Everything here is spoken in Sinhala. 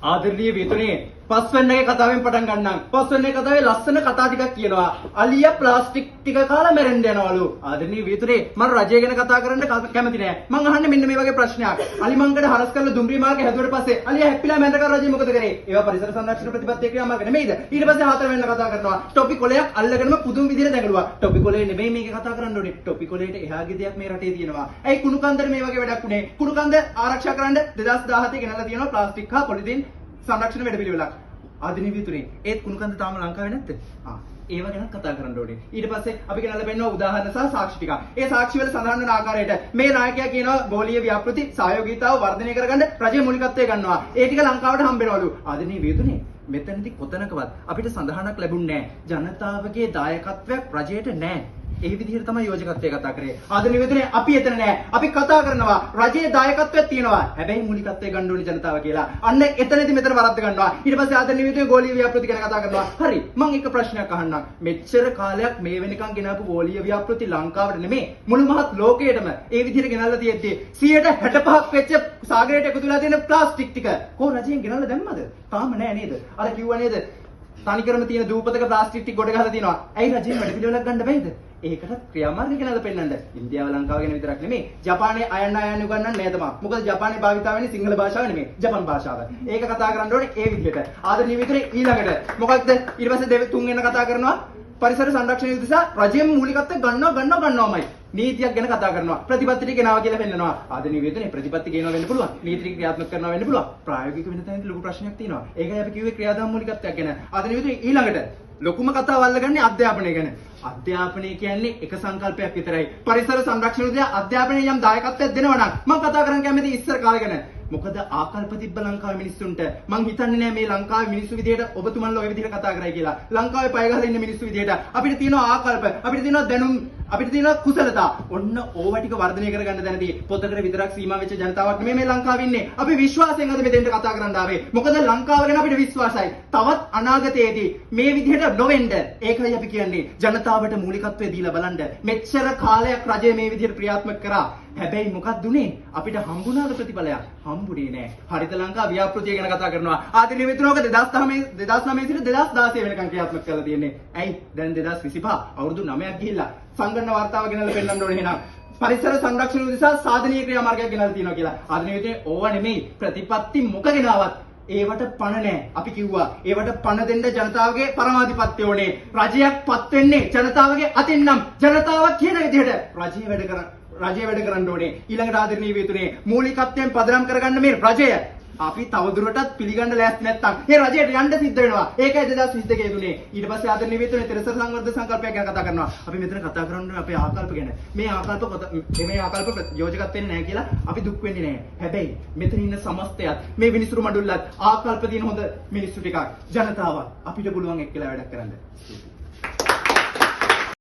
ආදරණීය විතුනේ පස්වෙන්නගේ කතාවෙන් පටන් ගන්නම්. පස්වෙන්නේ කතාවේ ලස්සන කතා ටිකක් කියනවා. අලියා ප්ලාස්ටික් ටික කාලා මැරෙන්න යනවලු. ආදරණීය විතුනේ මම රජය ගැන කතා කරන්න කැමති නෑ. මං අහන්නේ මෙන්න මේ වගේ ප්‍රශ්නයක්. අලි මංගඩ හරස් කරලා දුම්රිය මාර්ගය හැදුවට පස්සේ අලියා හැප්පිලා මැරෙනකන් රජය මොකද කරේ? ඒවා පරිසර සංරක්ෂණ ප්‍රතිපත්තිය ක්‍රියාමාර්ග නෙමෙයිද? ඊට පස්සේ හතර වෙන්න කතා කරනවා. ටොපි කොලයක් අල්ලගෙනම පුදුම විදිහට දැඟලුවා. ටොපි කොලේ නෙමෙයි මේක කතා කරන්න ඕනේ. ටොපි කොලේට එහාගේ දෙයක් මේ රටේ තියෙනවා. ඇයි කුණු කන්දර මේ වගේ වැඩක් උනේ? කුණු කන්ද ආරක්ෂා කරන්න 2017 ගෙනල්ලා තියෙනවා ප්ලාස්ටික් හා පොලිතින් සංරක්ෂණ වැඩපිළිවෙලක්. ආධුනික විතුනේ ඒත් කුණුකන්ද තාම ලංකාවේ නැද්ද? ඒව ගැන කතා කරන්න ඕනේ. ඊට පස්සේ අපි ගෙනල්ලා පෙන්නනවා උදාහරණ සහ සාක්ෂි ටික. ඒ සාක්ෂි වල සඳහන් වෙන ආකාරයට මේ නායකයා කියනවා ගෝලීය ව්‍යාපෘති සහයෝගීතාව වර්ධනය කරගන්න රජයේ මූලිකත්වය ගන්නවා. ඒ ටික ලංකාවට හම්බෙනවලු. ආධුනික විතුනේ මෙතනදී කොතනකවත් අපිට සඳහනක් ලැබුණේ නැහැ. ජනතාවගේ දායකත්වයක් රජයට නැහැ. ඒ විදිහට තමයි යෝජකත්වය කතා කරේ. ආධුනික විතුනේ අපි එතන නෑ. අපි කතා කරනවා රජයේ දායකත්වයක් තියෙනවා. හැබැයි මූලිකත්වය ගන්න ඕනේ ජනතාව කියලා. අන්න එතනදී මෙතන වරද්ද ගන්නවා. ඊට පස්සේ ආධුනික විතුනේ ගෝලීය ව්‍යාපෘති ගැන කතා කරනවා. හරි. මම එක ප්‍රශ්නයක් අහන්නම්. මෙච්චර කාලයක් මේ වෙනකන් ගෙනාපු ගෝලීය ව්‍යාපෘති ලංකාවට නෙමෙයි මුළු මහත් ලෝකයටම ඒ විදිහට ගෙනල්ලා තියෙද්දි 165ක් වෙච්ච සාගරයට එකතු වෙලා තියෙන ප්ලාස්ටික් ටික කො රජයෙන් ගෙනල්ලා දැම්මද? තාම නෑ නේද? අර කිව්වා නේද? තනිකරම තියෙන දූපතක ප්ලාස්ටික් ටික ගොඩ ගහලා තියෙනවා. ඇයි රජයෙන් වැඩ පිළිවෙලක් ගන්න බැයිද? ඒකට ක්‍රියාමාර්ග ගෙනල්ලා පෙන්නන්න. ඉන්දියාව ලංකාව ගැන විතරක් නෙමෙයි. ජපානයේ අයන්න උගන්වන්නේ නෑ තමයි. මොකද ජපානයේ භාවිතා වෙන්නේ සිංහල භාෂාව නෙමෙයි. ජපන් භාෂාව. ඒක කතා කරන්න ඕනේ ඒ විදිහට. ආදරණීය විතරේ ඊළඟට මොකක්ද? ඊට පස්සේ තුන් වෙන කතා කරනවා පරිසර සංරක්ෂණය උදෙසා රජයෙන් මූලිකත්වය ගන්නවමයි. නීතියක් ගැන කතා කරනවා. ප්‍රතිපත්ති ටික ගෙනාවා කියලා පෙන්නනවා. ආදරණීය විතරේ ප්‍රතිපත්ති ගෙනව වෙන්න පුළුවන්. නීති ටික ක්‍රියාත්මක කරනවා වෙන්න පුළුවන්. ප්‍රායෝගික වෙන තැනදී ලොකු ප්‍රශ්නයක් තියෙනවා. ඒකයි අපි කිව්වේ ක්‍රියාදාම මූලිකත්වයක් ගැන. ආදරණීය විතරේ ඊළඟට ලොකුම කතාව අල්ලගන්නේ අධ්‍යාපනය ගැන. අධ්‍යාපනය කියන්නේ එක සංකල්පයක් විතරයි. පරිසර සංරක්ෂණ උදෙසා අධ්‍යාපනයේ යම් දායකත්වයක් දෙනවා නම් මම කතා කරන්න කැමති ඉස්සර කාලේ ගැන. මොකද ආකල්ප තිබ්බ ලංකාවේ මිනිස්සුන්ට මං හිතන්නේ නෑ මේ ලංකාවේ මිනිස්සු විදියට ඔබතුමන්ලා ඔය විදියට කතා කරයි කියලා. ලංකාවේ පය ගහලා ඉන්න මිනිස්සු විදියට අපිට තියෙනවා ආකල්ප, අපිට තියෙනවා දැනුම්, අපිට තියෙනවා කුසලතා. ඔන්න ඕවා ටික වර්ධනය කරගන්න දැනදී පොතකට විතරක් සීමා වෙච්ච ජනතාවක් නෙමෙයි මේ ලංකාවේ ඉන්නේ. අපි විශ්වාසයෙන් අද මෙතෙන්ට කතා කරන්න ආවේ. මොකද ලංකාව ගැන අපිට විශ්වාසයි. තවත් අනාගතයේදී මේ විදියට නොවෙන්න ඒකයි අපි කියන්නේ. ජනතාවට මූලිකත්වය දීලා බලන්න. මෙච්චර කාලයක් රජය මේ විදියට ක්‍රියාත්මක කරා. හැබැයි මොකක්ද උනේ? අපිට හම්බුණාද ප්‍රතිඵලයක්? හම්බුනේ නෑ. හරිත ලංකා ව්‍යාපෘතිය ගැන කතා කරනවා. ආධුනික විතරෝක 2009 සිට 2016 වෙනකන් ක්‍රියාත්මක කරලා තියෙන්නේ. ඇයි? දැන් 2025 අවුරුදු 9ක් ගිහිල්ලා සංගණන වාර්තාව ගෙනල්ලා පෙන්නන්න ඕනේ එහෙනම්. පරිසර සංරක්ෂණ උදෙසා සාධනීය ක්‍රියාමාර්ගයක් ගෙනල්ලා තියෙනවා කියලා. ආධුනික විතරේ ඕවා නෙමෙයි. ප්‍රතිපත්ති මොකගෙන ආවත් ඒවට පණ නැහැ. අපි කිව්වා ඒවට පණ දෙන්න ජනතාවගේ පරමාධිපත්‍ය ඕනේ. රජයක් පත් වෙන්නේ ජනතාවගේ අතින් නම් ජනතාව කියන විදිහට රජය වැඩ කරන්න ඕනේ. ඊළඟට ආදරණීය විතුනේ මූලිකත්වයෙන් පදනම් කරගන්න මේ රජය අපි තවදුරටත් පිළිගන්න ලෑස්ති නැත්නම් මේ රජයට යන්න සිද්ධ වෙනවා. ඒකයි 2022 දුනේ. ඊට පස්සේ ආදරණීය විතුනේ පරිසර සංවර්ධන සංකල්පයක් ගැන කතා කරනවා. අපි මෙතන කතා කරන්නේ අපේ ආකල්ප ගැන. මේ ආකල්ප යෝජකත්වෙන්නේ නැහැ කියලා අපි දුක් වෙන්නේ නැහැ. හැබැයි මෙතන ඉන්න සමස්තයත් මේ විනිසුරු මඩුල්ලත් ආකල්ප දින හොඳ මිනිස්සු ටිකක් ජනතාව අපිට පුළුවන් එක්කලා වැඩක් කරන්න.